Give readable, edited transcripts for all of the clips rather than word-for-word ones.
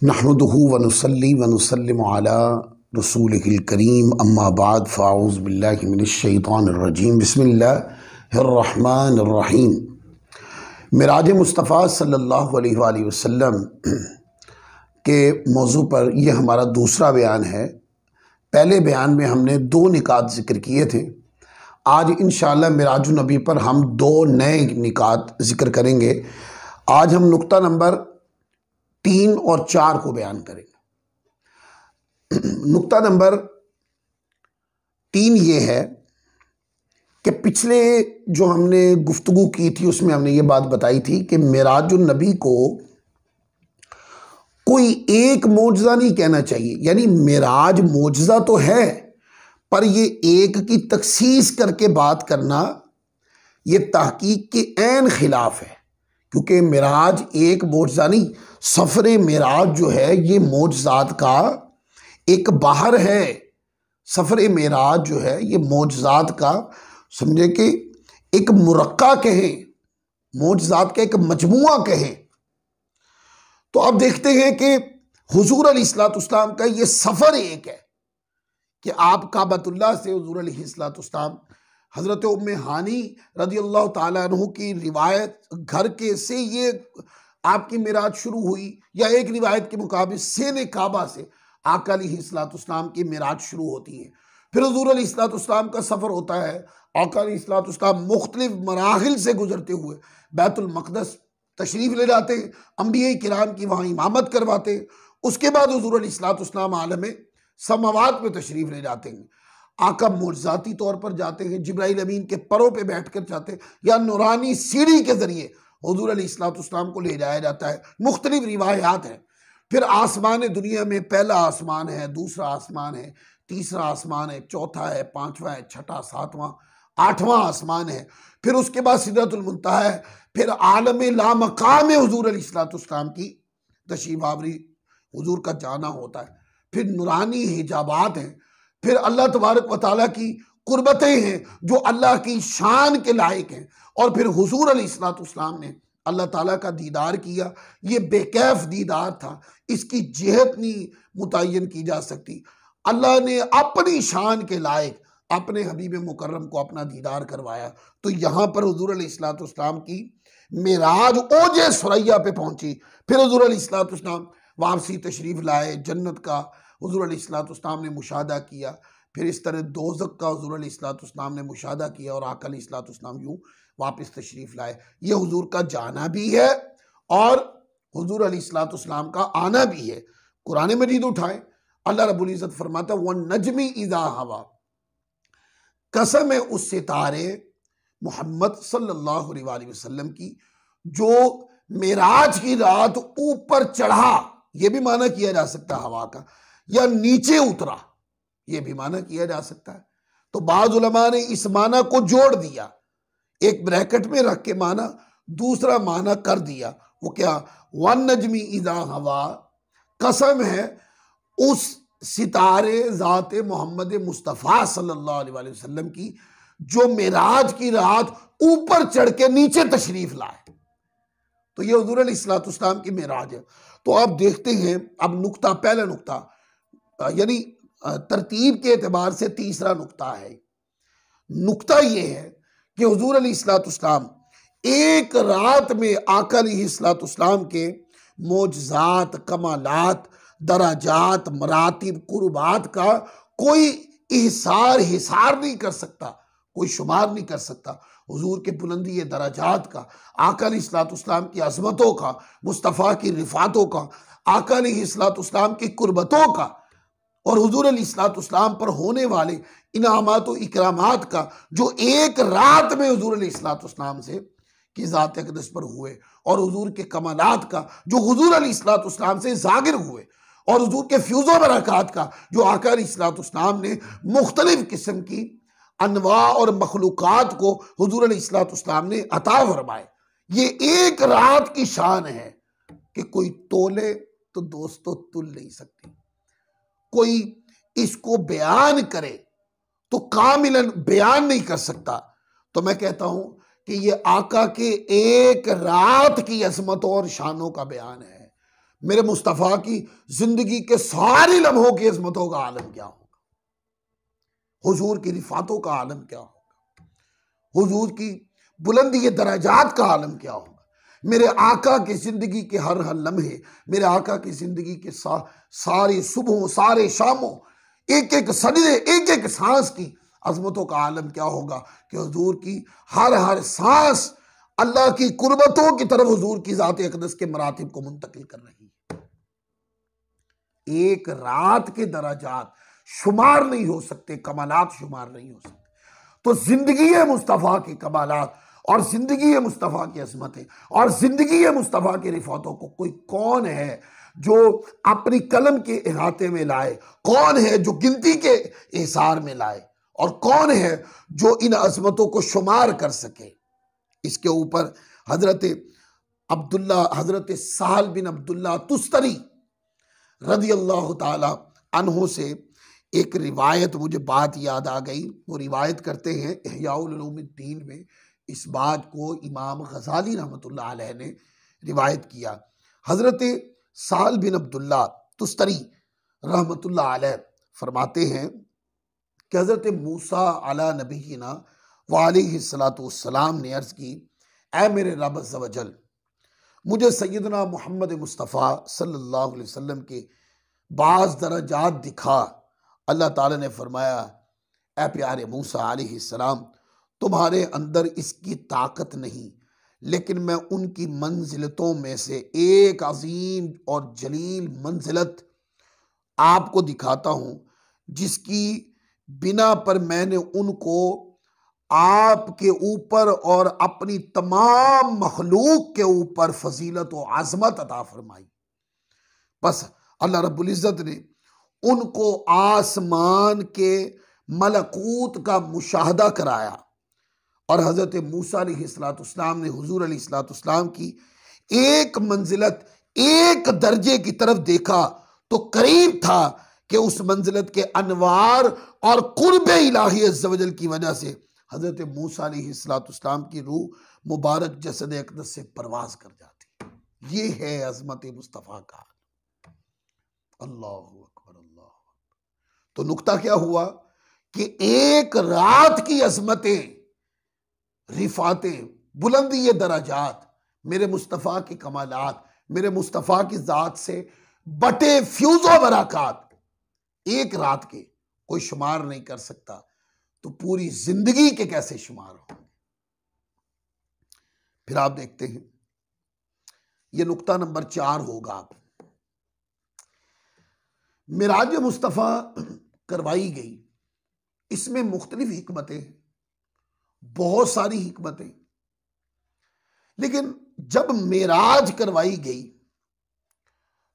नहमदुहु व नुसल्ली व नुसल्लिमु अला रसूलिहिल करीम अम्मा बाद फ़ाऊज़ु बिल्लाहि मिनश शैतानिर रजीम बिस्मिल्लाहिर रहमानिर रहीम। मिराज मुस्तफ़ा सल्लल्लाहु अलैहि वसल्लम के मौजू पर यह हमारा दूसरा बयान है। पहले बयान में हमने दो निकात ज़िक्र किए थे। आज इंशाअल्लाह मिराजुन नबी पर हम दो नए निकात ज़िक्र करेंगे। आज हम नुक्ता नंबर 3 और 4 को बयान करेंगे। नुक्ता नंबर 3 ये है कि पिछले जो हमने गुफ्तगू की थी उसमें हमने ये बात बताई थी कि मिराजुन नबी को कोई एक मौजज़ा नहीं कहना चाहिए, यानी मिराज मौजज़ा तो है पर ये एक की तखसीस करके बात करना ये तहकीक के ऐन खिलाफ है, क्योंकि मिराज एक मौजज़ा नहीं, सफ़र मिराज जो है ये मौजज़ात का एक बाहर है। सफ़र मिराज जो है ये मौजज़ात का समझे कि एक मुरक्का कहें, मौजज़ात का एक मजमुआ कहें। तो अब देखते हैं कि हुजूर अलैहिस्सलाम का ये सफ़र एक है कि आप काबतुल्लाह से हुजूर अलैहिस्सलाम हज़रत उम्मे हानी रज़ियल्लाहु ताला अन्हु की रिवायत घर के से ये आपकी मिराज शुरू हुई, या एक रिवायत के मुताबिक सेने काबा से आका अलैहिस्सलाम की मिराज शुरू होती है। फिर हुजूर अलैहिस्सलाम का सफ़र होता है। आका अलैहिस्सलाम मुख्तलिफ मराहिल से गुजरते हुए बैतुल मक़दस तशरीफ़ ले जाते हैं, अंबिया किराम की वहाँ इमामत करवाते हैं। उसके बाद हुजूर अलैहिस्सलाम आलम समावात में तशरीफ़ ले जाते हैं। आका मुर्जाती तौर पर जाते हैं, जिब्राइल अमीन के परों पे बैठ कर जाते हैं, या नूरानी सीढ़ी के ज़रिए हुजूर अलैहिस्सलाम को ले जाया जाता है। मुख्तलिफ रिवायात हैं। फिर आसमान दुनिया में पहला आसमान है, दूसरा आसमान है, तीसरा आसमान है, चौथा है, पाँचवा है, छठा, सातवां, आठवां आसमान है। फिर उसके बाद सिदरतुल मुंतहा है। फिर आलम लामकाम हुजूर अलैहिस्सलाम की तशरीफ़ आवरी, हुजूर का जाना होता है। फिर नूरानी हिजाबात हैं। फिर अल्लाह तबारक व तआला की कुर्बतें हैं जो अल्लाह की शान के लायक हैं। और फिर हुजूर अलैहिस्सलाम ने अल्लाह ताला का दीदार किया। ये बेकैफ दीदार था, इसकी जिहत नहीं मुतय्यन की जा सकती। अल्लाह ने अपनी शान के लायक अपने हबीब मुकर्रम को अपना दीदार करवाया। तो यहाँ पर हुजूर अलैहिस्सलाम की मिराज ओजे सुरैया पे पहुंची। फिर हुजूर अलैहिस्सलाम वापसी तशरीफ़ लाए, जन्नत का हुजूर अलैहिस्सलाम ने मुशाहदा किया। फिर इस तरह दोज़ख का हुजूर अलैहिस्सलाम ने मुशाहदा किया और आका अलैहिस्सलाम यूँ वापस तशरीफ़ लाए। ये हुजूर का जाना भी है और हुजूर अलैहिस्सलाम का आना भी है। कुरान मजीद उठाएं, अल्लाह रब्बुल इज़्ज़त फरमाता है वन नजमी इज़ा हवा, कसम है उस सितारे मोहम्मद सल्लल्लाहु अलैहि वसल्लम की जो मेराज की रात ऊपर चढ़ा। यह भी माना किया जा सकता है हवा का, या नीचे उतरा, यह भी माना किया जा सकता है। तो बाज़ उलमा ने इस माना को जोड़ दिया, एक ब्रैकेट में रख के माना दूसरा माना कर दिया। वो क्या, वन नजमी इज़ा हवा, कसम है उस सितारे ज़ाते मोहम्मद मुस्तफ़ा सल्लल्लाहु अलैहि वसल्लम की जो मेराज की रात ऊपर चढ़ के नीचे तशरीफ लाए। तो ये हुजूर अलैहिस्सलाम की मेराज है। तो आप देखते हैं, अब नुक्ता, पहला नुक्ता यानी तरतीब के एतबार से तीसरा नुक्ता है। नुक्ता ये है कि हुजूर अलैहिस्सलाम एक रात में आका अलैहिस्सलाम के मोजज़ात, कमालात, दराजात, मरातिब, कुर्बात का कोई हिसार नहीं कर सकता, कोई शुमार नहीं कर सकता। हुजूर के बुलंदी दराजात का, आका अलैहिस्सलाम की अज़मतों का, मुस्तफ़ा की रिफ़ातों का, आका अलैहिस्सलाम की कुर्बतों का और हुजूर अलैहिस्सलाम पर होने वाले इनामात व इकरामात का जो एक रात में हुजूर अलैहिस्सलाम से की ज़ात अक़दस पर हुए, और हुजूर के कमालात का जो हुजूर अलैहिस्सलाम से ज़ाहिर हुए, और हुजूर के फ्यूज़ो बरक़ात का जो आका अलैहिस्सलाम ने मुख्तलिफ़ किस्म की अनवा और मखलूक़ात को हुजूर अलैहिस्सलाम ने अता फरमाए। ये एक रात की शान है कि कोई तोले तो दोस्तों तुल नहीं सकती, कोई इसको बयान करे तो कामिलन बयान नहीं कर सकता। तो मैं कहता हूं कि ये आका के एक रात की अज़मतों और शानों का बयान है। मेरे मुस्तफ़ा की जिंदगी के सारी लम्हों की अजमतों का आलम क्या होगा, हुजूर की रिफातों का आलम क्या होगा, हुजूर की बुलंदी दराजात का आलम क्या होगा, मेरे आका की जिंदगी के हर हर लम्हे, मेरे आका की जिंदगी के सारे सुबहों, सारे शामों, एक एक सजदे, एक एक सांस की अजमतों का आलम क्या होगा कि हुजूर की हर हर सांस अल्लाह की कुर्बतों की तरफ हुजूर की जात अक़दस के मरातिब को मुंतकिल कर रही है। एक रात के दराजात शुमार नहीं हो सकते, कमालात शुमार नहीं हो सकते। तो जिंदगी मुस्तफ़ा के कमालात और जिंदगी मुस्तफ़ा की अजमतें और जिंदगी मुस्तफ़ा के रिफातों को कोई कौन है जो अपनी कलम के इहाते में लाए, कौन है जो गिनती के एसार में लाए, और कौन है जो इन अजमतों को शुमार कर सके। इसके ऊपर हजरत साल बिन अब्दुल्ला तुस्तरी रज़ी अल्लाह ताला अन्हो से एक रिवायत, मुझे बात याद आ गई। वो रिवायत करते हैं इहयाउल उलूमुद्दीन में, इस बात को इमाम गज़ाली रहमतुल्लाह अलैह ने रिवायत किया। हजरत साल बिन अब्दुल्ला तुस्तरी रहमतुल्लाह अलैह फरमाते हैं कि हजरत मूसा अला नबीना व अलैहिस्सलातु वस्सलाम ने अर्ज़ की, ऐ मेरे रब अज़्ज़ व जल, मुझे सैयदना मोहम्मद मुस्तफ़ा सल्लल्लाहु अलैहि वसल्लम के बाज़ दराजात दिखा। अल्लाह ताला ने फरमाया, ऐ प्यारे मूसा अलैहिस्सलाम, तुम्हारे अंदर इसकी ताकत नहीं, लेकिन मैं उनकी मंजिलतों में से एक अजीम और जलील मंजिलत आपको दिखाता हूँ, जिसकी बिना पर मैंने उनको आपके ऊपर और अपनी तमाम मखलूक के ऊपर फजीलत व आज़मत अता फरमाई। बस अल्लाह रब्बुल इज़्ज़त ने उनको आसमान के मलकूत का मुशाहदा कराया, और हज़रत मूसा अलैहिस्सलाम ने हुजूर अलैहिस्सलाम की एक मंजिलत, एक दर्जे की तरफ देखा तो करीब था कि उस मंजिलत के अनवार और कुर्बे इलाही अज़्ज़ व जल की वजह से हज़रत मूसा अलैहिस्सलाम की रूह मुबारक जसद अक़दस से परवाज कर जाती। ये है अज़मत मुस्तफ़ा का। अल्लाहु अकबर, अल्लाह। तो नुक्ता क्या हुआ कि एक रात की अज़मतें, रिफातें, बुलंदी दराजात, मेरे मुस्तफ़ा की कमालात, मेरे मुस्तफ़ा की ज़ात से बटे फ्यूज़ो बरक़ात एक रात के कोई शुमार नहीं कर सकता, तो पूरी जिंदगी के कैसे शुमार होंगे। फिर आप देखते हैं, यह नुक्ता नंबर 4 होगा। मिराज मुस्तफ़ा करवाई गई, इसमें मुख्तलिफ हिकमतें, बहुत सारी हिकमतें, लेकिन जब मिराज करवाई गई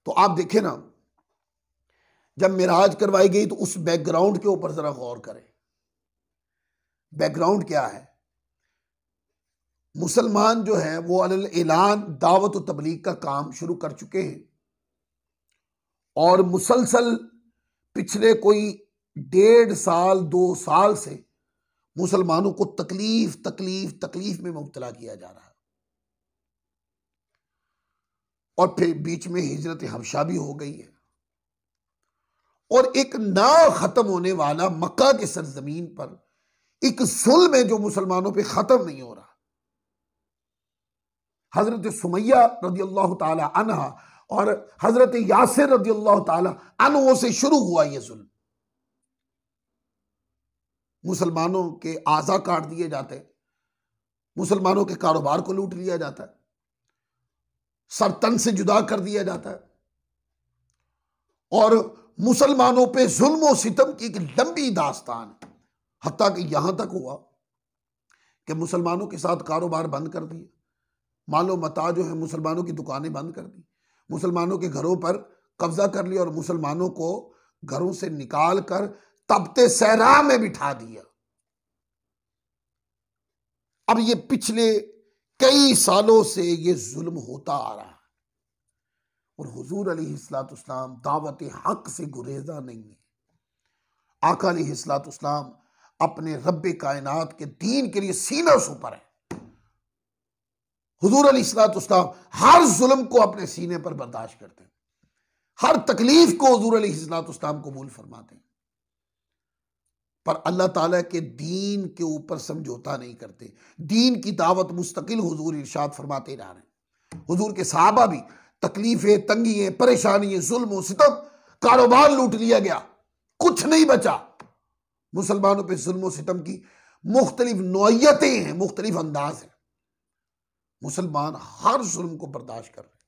तो आप देखें ना, जब मिराज करवाई गई तो उस बैकग्राउंड के ऊपर जरा गौर करें। बैकग्राउंड क्या है? मुसलमान जो है वो अलल ऐलान दावत और तबलीग का काम शुरू कर चुके हैं, और मुसलसल पिछले कोई 1.5 साल 2 साल से मुसलमानों को तकलीफ तकलीफ तकलीफ में मुब्तला किया जा रहा है। और फिर बीच में हिजरत हबशा भी हो गई है, और एक ना खत्म होने वाला मक्का के सरजमीन पर एक जुल्म है जो मुसलमानों पे खत्म नहीं हो रहा। हजरत सुमैया रज़ी अल्लाह ताला अन्हा और हजरत यासिर रज़ी अल्लाह ताला अन्हो से शुरू हुआ यह जुल्म। मुसलमानों के आज़ा काट दिए जाते हैं, मुसलमानों के कारोबार को लूट लिया जाता है, सर तन से जुदा कर दिया जाता है, और मुसलमानों पे जुल्म और सितम की एक लंबी दास्तान, हत्ता कि यहां तक हुआ कि मुसलमानों के साथ कारोबार बंद कर दिए, मालो मता जो है मुसलमानों की दुकानें बंद कर दी, मुसलमानों के घरों पर कब्जा कर लिया, और मुसलमानों को घरों से निकाल कर तबते सहरा में बिठा दिया। अब ये पिछले कई सालों से ये जुल्म होता आ रहा है, और हुजूर अलैहिस्सलाम दावत हक से गुरेजा नहीं है। आका अलैहिस्सलाम अपने रब्बे कायनात के दीन के लिए सीना सुपर है, हुजूर अलैहिस्सलाम हर जुल्म को अपने सीने पर बर्दाश्त करते हैं, हर तकलीफ को हुजूर अलैहिस्सलाम कबूल फरमाते हैं, पर अल्लाह ताला के दीन के ऊपर समझौता नहीं करते। दीन की दावत मुस्तकिल हुजूर इरशाद फरमाते रह रहे हैं। हुजूर के सहाबा भी तकलीफें, तंगियां, परेशानियां, जुल्म सितम, कारोबार लूट लिया गया, कुछ नहीं बचा। मुसलमानों पे जुल्म सितम की मुख्तलिफ नौइयतें हैं, मुख्तलिफ अंदाज हैं। मुसलमान हर जुल्म को बर्दाश्त कर रहे हैं,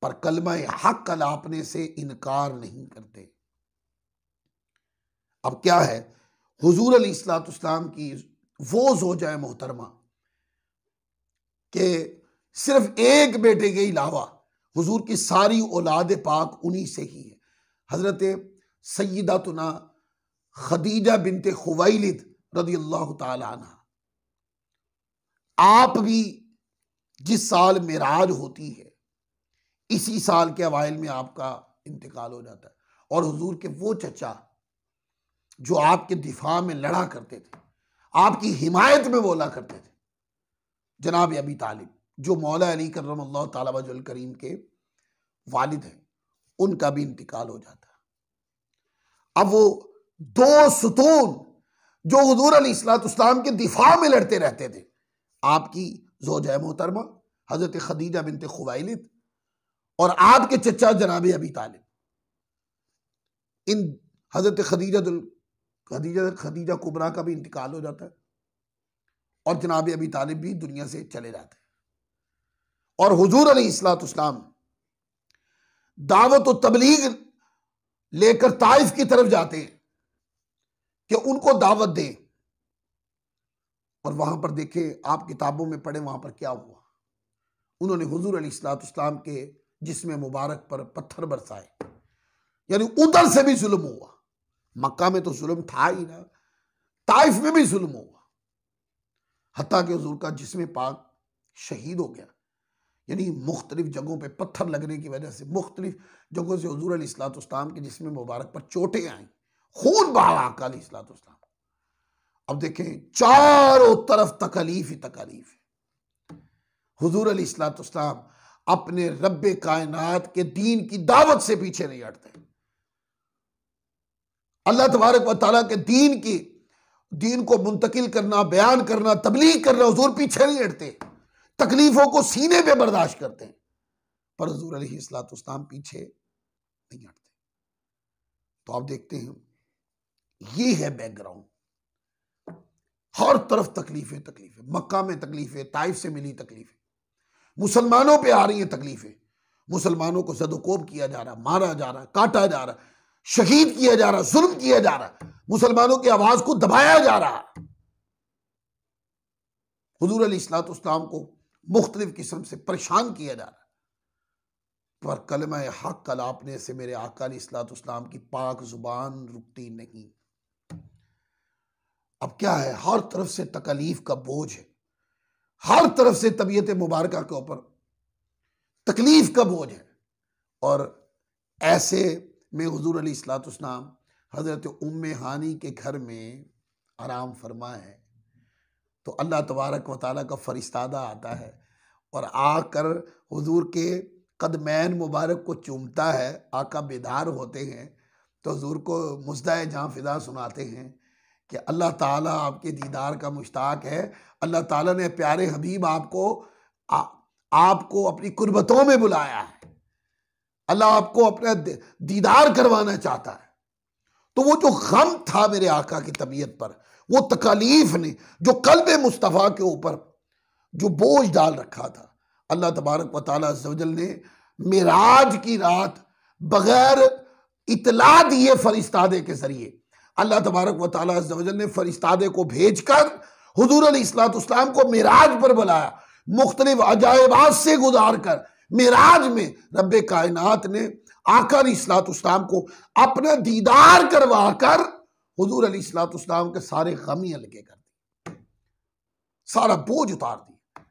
पर कलमा हक कलापने से इनकार नहीं करते। अब क्या है, हुजूर अलैहिस्सलाम की वो ज़ौजा मोहतरमा के सिर्फ एक बेटे के अलावा हुजूर की सारी औलाद पाक उन्हीं से ही है। हजरत सय्यदातुना खदीजा बिनते खुवैलिद रदियल्लाहु ताला अन्हा, आप भी जिस साल मेराज होती है इसी साल के अवाइल में आपका इंतकाल हो जाता है। और हुजूर के वो चचा जो आपके दिफा में लड़ा करते थे, आपकी हिमायत में बोला करते थे, जनाब अबी तालिब, जो मौला अली कररमल्लाहु ताला वजहुल करीम के वालिद हैं, उनका भी इंतकाल हो जाता है। अब वो दो सुतून जो हुजूर अलैहिस्सलाम के दिफा में लड़ते रहते थे, आपकी ज़ौजा मोहतरमा हजरत खदीजा बिनते खुवैलिद और आपके चचा जनाब अबी तालिब, इन हजरत खदीजा कुबरा का भी इंतकाल हो जाता है और जनाब अबी तालिब भी दुनिया से चले जाते हैं। और हुजूर अलैहिस्सलाम दावत और तबलीग लेकर ताइफ की तरफ जाते हैं कि उनको दावत दें। और वहां पर देखें, आप किताबों में पढ़े वहां पर क्या हुआ। उन्होंने हुजूर अलैहिस्सलाम के जिस्म मुबारक पर पत्थर बरसाए, यानी उधर से भी जुल्म हुआ। मक्का में तो जुल्म था ही ना, ताइफ में भी जुल्म हुआ, हत्ता कि हुजूर का जिस्म पाक शहीद हो गया। यानी मुख्तलिफ जगहों पे पत्थर लगने की वजह से मुख्तलिफ जगहों से हुजूर अलैहिस्सलाम के जिस्म मुबारक पर चोटें आई, खून बहा आका अलैहिस्सलाम। अब देखें, चारों तरफ तकलीफ ही तकलीफ है। हुजूर अलैहिस्सलाम अपने रब्बे कायनात के दीन की दावत से पीछे नहीं हटते। अल्लाह तबारक व तआला के दीन को मुंतकिल करना, बयान करना, तबलीग करना, हुजूर पीछे नहीं हटते। तकलीफों को सीने पे बर्दाश्त करते हैं, पर हुजूर अलैहिस्सलाम पीछे नहीं हटते। तो आप देखते हैं, ये है बैकग्राउंड। हर तरफ तकलीफें तकलीफें, मक्का में तकलीफें, ताइफ से मिली तकलीफें, मुसलमानों पे आ रही हैं तकलीफें। मुसलमानों को ज़दोकोब किया जा रहा, मारा जा रहा, काटा जा रहा, शहीद किया जा रहा, जुल्म किया जा रहा, मुसलमानों की आवाज को दबाया जा रहा। हुजूर अलैहिस्सलाम को मुख्तलिफ किस्म से परेशान किया जा रहा, पर कलमा हक कलापने से मेरे आका अलैहिस्सलाम की पाक जुबान रुकती नहीं। अब क्या है, हर तरफ से तकलीफ का बोझ है, हर तरफ से तबीयत मुबारका के ऊपर तकलीफ का बोझ है। और ऐसे में हुजूर अलैहिस्सलाम हजरत उम्मे हानी के घर में आराम फरमा है, तो अल्लाह तबारक व तआला का फरिश्तादा आता है और आकर हुजूर के कदमैन मुबारक को चूमता है। आका बेदार होते हैं तो हुजूर को मुजदाए जाँ फिदा सुनाते हैं कि अल्लाह ताला आपके दीदार का मुश्ताक है। अल्लाह ताला ने प्यारे हबीब आपको अपनी कुर्बतों में बुलाया है, अल्लाह आपको अपना दीदार करवाना चाहता है। तो वो जो गम था मेरे आका की तबीयत पर, वो तकालीफ ने जो कल्ब मुस्तफ़ा के ऊपर जो बोझ डाल रखा था, अल्लाह तबारक व तआला अज़्ज़ व जल ने मेराज की रात बगैर इतला दिए फरिश्तादे के जरिए, अल्लाह तबारक व तआला अज़्ज़ व जल ने फरिश्तादे को भेजकर हुजूर अलैहिस्सलाम को मेराज पर बुलाया। मुख्तलिफ अजायबात से गुजार कर मेराज में रब्बे कायनात ने आका अलैहिस्सलाम को अपना दीदार करवा कर हुजूर अलैहिस्सलाम के सारे गम ही हल्के कर दिए, सारा बोझ उतार दिया।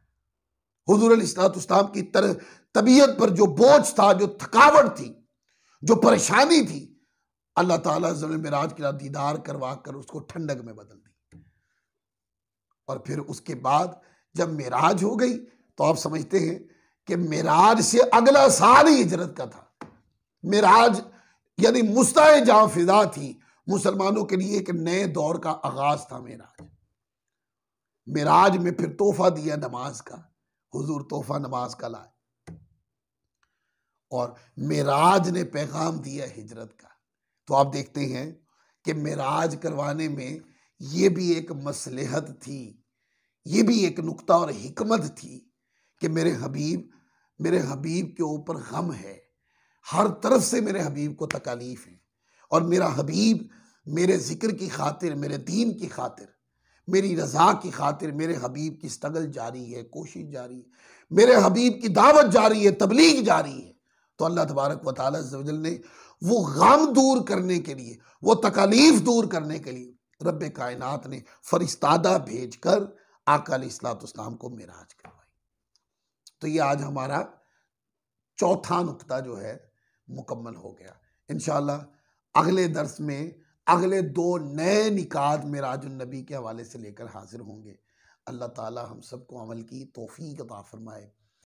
हुजूर अलैहिस्सलाम की तबीयत पर जो बोझ था, जो थकावट थी, जो परेशानी थी, अल्लाह ताला मेराज की रात दीदार करवा कर उसको ठंडक में बदल दी। और फिर उसके बाद जब मेराज हो गई तो आप समझते हैं कि मेराज से अगला साल ही हिजरत का था। मेराज यानी मुस्ताए जहां फिजा थी, मुसलमानों के लिए एक नए दौर का आगाज था मेराज। मेराज में फिर तोहफा दिया नमाज का, हुजूर तोहफा नमाज का लाए, और मेराज ने पैगाम दिया हिजरत का। तो आप देखते हैं कि मेराज करवाने में ये भी एक मसलहत थी, ये भी एक नुक्ता और हिकमत थी कि मेरे हबीब के ऊपर गम है, हर तरफ से मेरे हबीब को तकालीफ है, और मेरा हबीब मेरे जिक्र की खातिर, मेरे दीन की खातिर, मेरी रज़ा की खातिर मेरे हबीब की स्ट्रगल जारी है, कोशिश जारी है, मेरे हबीब की दावत जारी है, तबलीग जारी है। तो अल्लाह तबारक व तआला अज़्ज़ व जल ने वो गम दूर करने के लिए, वो तकालीफ दूर करने के लिए रब्बे कायनात ने फरिश्तादा भेजकर आका अलैहिस्सलाम को मेराज करवाई। तो ये आज हमारा चौथा नुक्ता जो है मुकम्मल हो गया। इंशाअल्लाह अगले दर्स में अगले 2 नए निकात मेराजुन नबी के हवाले से लेकर हाजिर होंगे। अल्लाह ताला हम सबको अमल की तौफीक अता फरमाए।